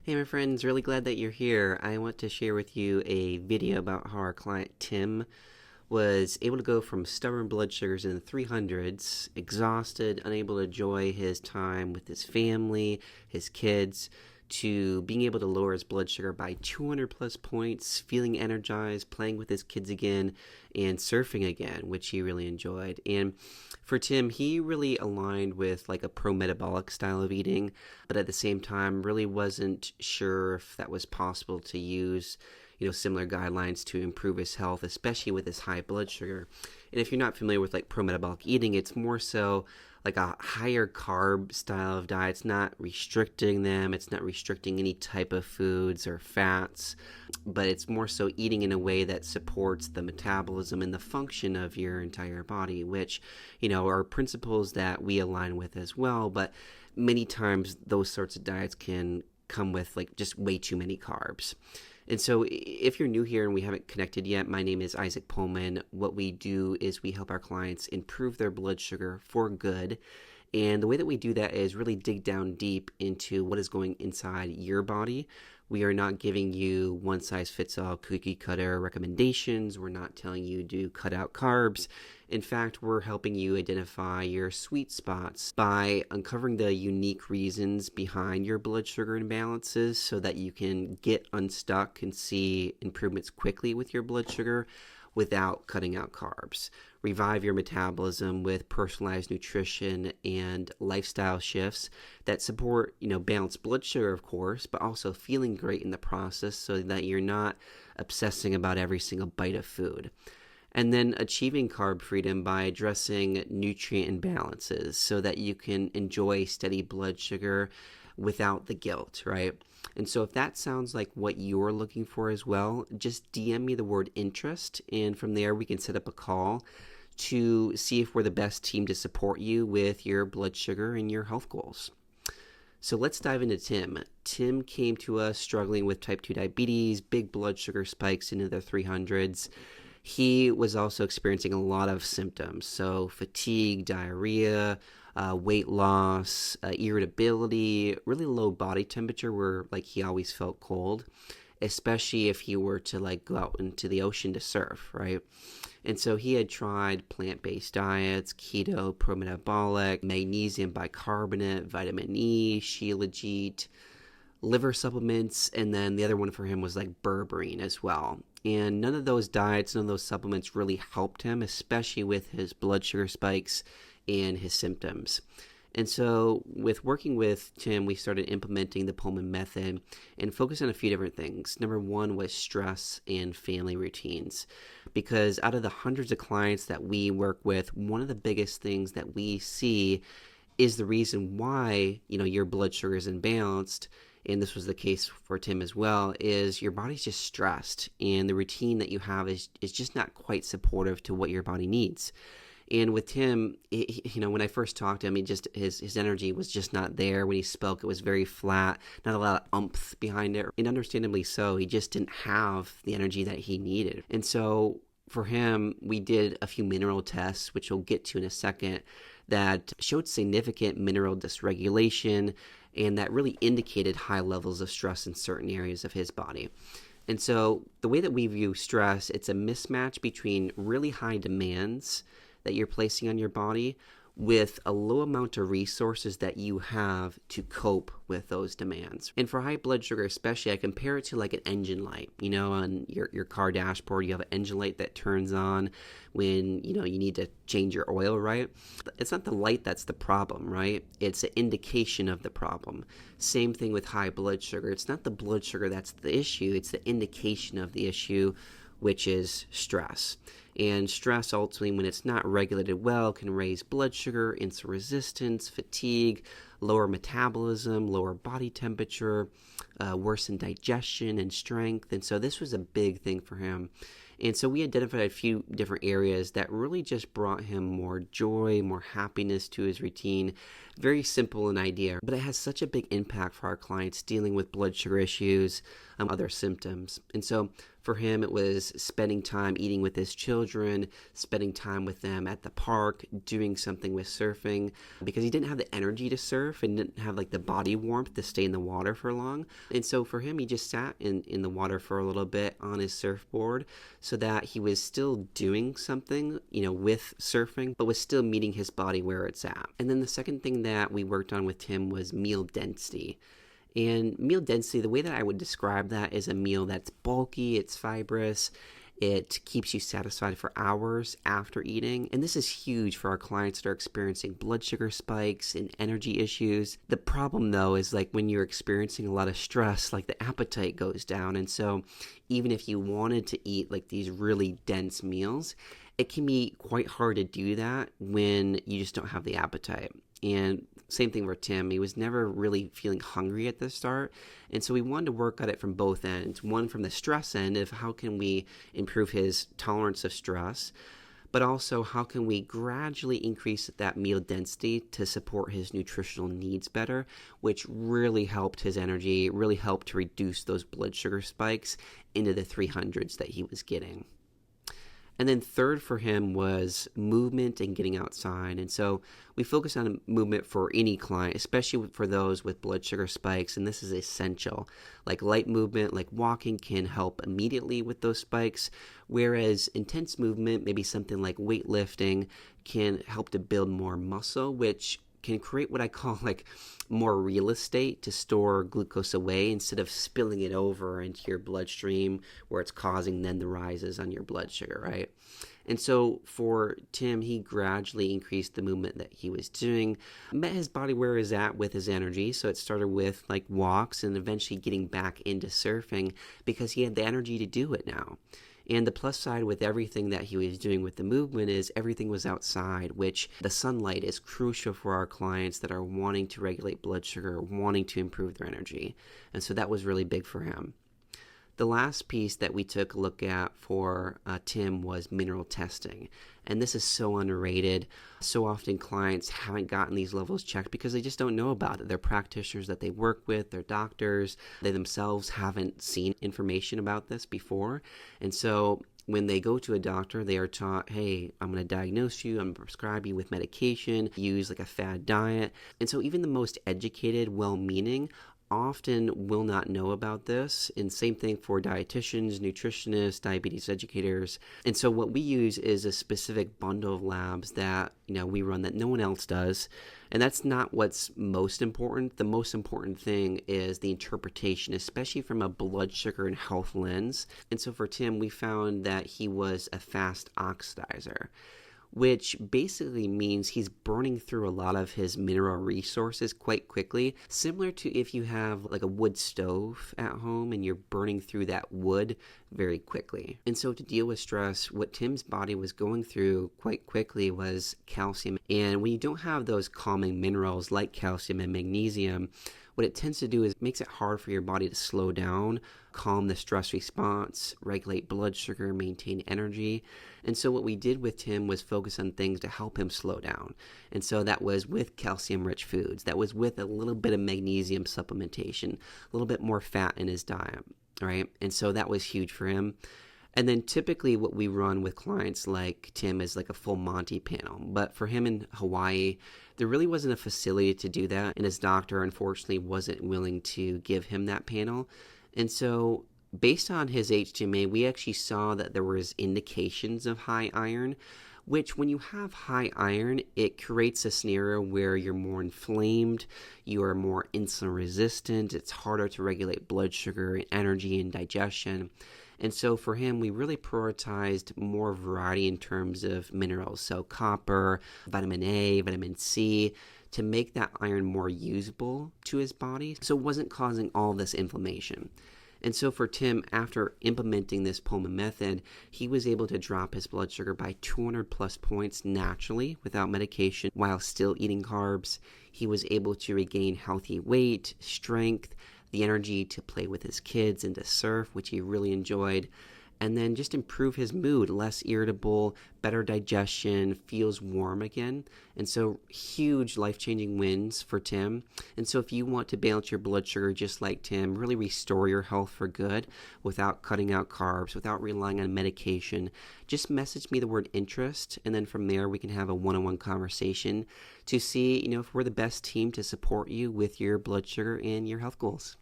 Hey my friends, really glad that you're here. I want to share with you a video about how our client Tim was able to go from stubborn blood sugars in the 300s, exhausted, unable to enjoy his time with his family, his kids, to being able to lower his blood sugar by 200 plus points, feeling energized, playing with his kids again, and surfing again, which he really enjoyed. And for Tim, he really aligned with like a pro-metabolic style of eating, but at the same time really wasn't sure if that was possible to use similar guidelines to improve his health, especially with his high blood sugar. And if you're not familiar with like pro-metabolic eating, it's more so like a higher carb style of diet. It's not restricting them, it's not restricting any type of foods or fats, but it's more so eating in a way that supports the metabolism and the function of your entire body, which, are principles that we align with as well. But many times those sorts of diets can come with like just way too many carbs. And so if you're new here and we haven't connected yet, my name is Isaac Pohlman. What we do is we help our clients improve their blood sugar for good. And the way that we do that is really dig down deep into what is going inside your body. We are not giving you one size fits all cookie cutter recommendations. We're not telling you to cut out carbs. In fact, we're helping you identify your sweet spots by uncovering the unique reasons behind your blood sugar imbalances so that you can get unstuck and see improvements quickly with your blood sugar without cutting out carbs. Revive your metabolism with personalized nutrition and lifestyle shifts that support, balanced blood sugar, of course, but also feeling great in the process so that you're not obsessing about every single bite of food. And then achieving carb freedom by addressing nutrient imbalances so that you can enjoy steady blood sugar without the guilt, right? And so if that sounds like what you're looking for as well, just DM me the word interest, and from there we can set up a call to see if we're the best team to support you with your blood sugar and your health goals. So let's dive into Tim. Tim came to us struggling with type 2 diabetes, big blood sugar spikes into the 300s. He was also experiencing a lot of symptoms, so fatigue, diarrhea, weight loss, irritability, really low body temperature where like he always felt cold, especially if he were to like go out into the ocean to surf, right? And so he had tried plant-based diets, keto, pro-metabolic, magnesium bicarbonate, vitamin E, shilajit, liver supplements, and then the other one for him was like berberine as well. And none of those diets, none of those supplements really helped him, especially with his blood sugar spikes and his symptoms. And so with working with Tim, we started implementing the Pohlman Method and focused on a few different things. Number one was stress and family routines. Because out of the hundreds of clients that we work with, one of the biggest things that we see is the reason why, your blood sugar is imbalanced, and this was the case for Tim as well, is your body's just stressed and the routine that you have is just not quite supportive to what your body needs. And with Tim, when I first talked to him, his energy was just not there. When he spoke, it was very flat, not a lot of oomph behind it. And understandably so, he just didn't have the energy that he needed. And so for him, we did a few mineral tests, which we'll get to in a second, that showed significant mineral dysregulation and that really indicated high levels of stress in certain areas of his body. And so the way that we view stress, it's a mismatch between really high demands that you're placing on your body with a low amount of resources that you have to cope with those demands. And for high blood sugar especially, I compare it to like an engine light. On your car dashboard, you have an engine light that turns on when, you need to change your oil, right? It's not the light that's the problem, right? It's an indication of the problem. Same thing with high blood sugar. It's not the blood sugar that's the issue. It's the indication of the issue, which is stress. And stress, ultimately, when it's not regulated well, can raise blood sugar, insulin resistance, fatigue, lower metabolism, lower body temperature, worsen digestion and strength. And so this was a big thing for him. And so we identified a few different areas that really just brought him more joy, more happiness to his routine. Very simple an idea, but it has such a big impact for our clients dealing with blood sugar issues, other symptoms. And so For him, it was spending time eating with his children, spending time with them at the park, doing something with surfing, because he didn't have the energy to surf and didn't have like the body warmth to stay in the water for long. And so for him, he just sat in the water for a little bit on his surfboard so that he was still doing something, with surfing, but was still meeting his body where it's at. And then the second thing that we worked on with Tim was meal density. And meal density, the way that I would describe that is a meal that's bulky, it's fibrous, it keeps you satisfied for hours after eating. And this is huge for our clients that are experiencing blood sugar spikes and energy issues. The problem though is like when you're experiencing a lot of stress, like the appetite goes down. And so even if you wanted to eat like these really dense meals, it can be quite hard to do that when you just don't have the appetite. And same thing for Tim. He was never really feeling hungry at the start. And so we wanted to work at it from both ends. One, from the stress end of how can we improve his tolerance of stress, but also how can we gradually increase that meal density to support his nutritional needs better, which really helped his energy, really helped to reduce those blood sugar spikes into the 300s that he was getting. And then third for him was movement and getting outside. And so we focus on movement for any client, especially for those with blood sugar spikes. And this is essential. Like light movement, like walking, can help immediately with those spikes. Whereas intense movement, maybe something like weightlifting, can help to build more muscle, which can create what I call like more real estate to store glucose away instead of spilling it over into your bloodstream where it's causing then the rises on your blood sugar, right? And so for Tim, he gradually increased the movement that he was doing, met his body where he's at with his energy. So it started with like walks and eventually getting back into surfing because he had the energy to do it now. And the plus side with everything that he was doing with the movement is everything was outside, which the sunlight is crucial for our clients that are wanting to regulate blood sugar, wanting to improve their energy. And so that was really big for him. The last piece that we took a look at for Tim was mineral testing. And this is so underrated. So often clients haven't gotten these levels checked because they just don't know about it. They're practitioners that they work with, they're doctors, they themselves haven't seen information about this before. And so when they go to a doctor, they are taught, hey, I'm going to diagnose you, I'm going to prescribe you with medication, use like a fad diet. And so even the most educated, well-meaning often will not know about this. And same thing for dietitians, nutritionists, diabetes educators. And so what we use is a specific bundle of labs that, we run that no one else does. And that's not what's most important. The most important thing is the interpretation, especially from a blood sugar and health lens. And so for Tim, we found that he was a fast oxidizer, which basically means he's burning through a lot of his mineral resources quite quickly, similar to if you have like a wood stove at home and you're burning through that wood very quickly. And so to deal with stress, what Tim's body was going through quite quickly was calcium. And when you don't have those calming minerals like calcium and magnesium, what it tends to do is it makes it hard for your body to slow down, calm the stress response, regulate blood sugar, maintain energy. And so what we did with Tim was focus on things to help him slow down. And so that was with calcium-rich foods. That was with a little bit of magnesium supplementation, a little bit more fat in his diet, right? And so that was huge for him. And then typically what we run with clients like Tim is like a full Monty panel. But for him in Hawaii, there really wasn't a facility to do that. And his doctor, unfortunately, wasn't willing to give him that panel. And so based on his HTMA, we actually saw that there was indications of high iron, which when you have high iron, it creates a scenario where you're more inflamed, you are more insulin resistant, it's harder to regulate blood sugar and energy and digestion. And so for him, we really prioritized more variety in terms of minerals. So copper, vitamin A, vitamin C, to make that iron more usable to his body. So it wasn't causing all this inflammation. And so for Tim, after implementing this Pohlman Method, he was able to drop his blood sugar by 200 plus points naturally without medication while still eating carbs. He was able to regain healthy weight, strength, the energy to play with his kids and to surf, which he really enjoyed. and then just improve his mood, less irritable, better digestion, feels warm again. And so huge life-changing wins for Tim. And so if you want to balance your blood sugar just like Tim, really restore your health for good without cutting out carbs, without relying on medication, just message me the word interest, and then from there we can have a one-on-one conversation to see, if we're the best team to support you with your blood sugar and your health goals.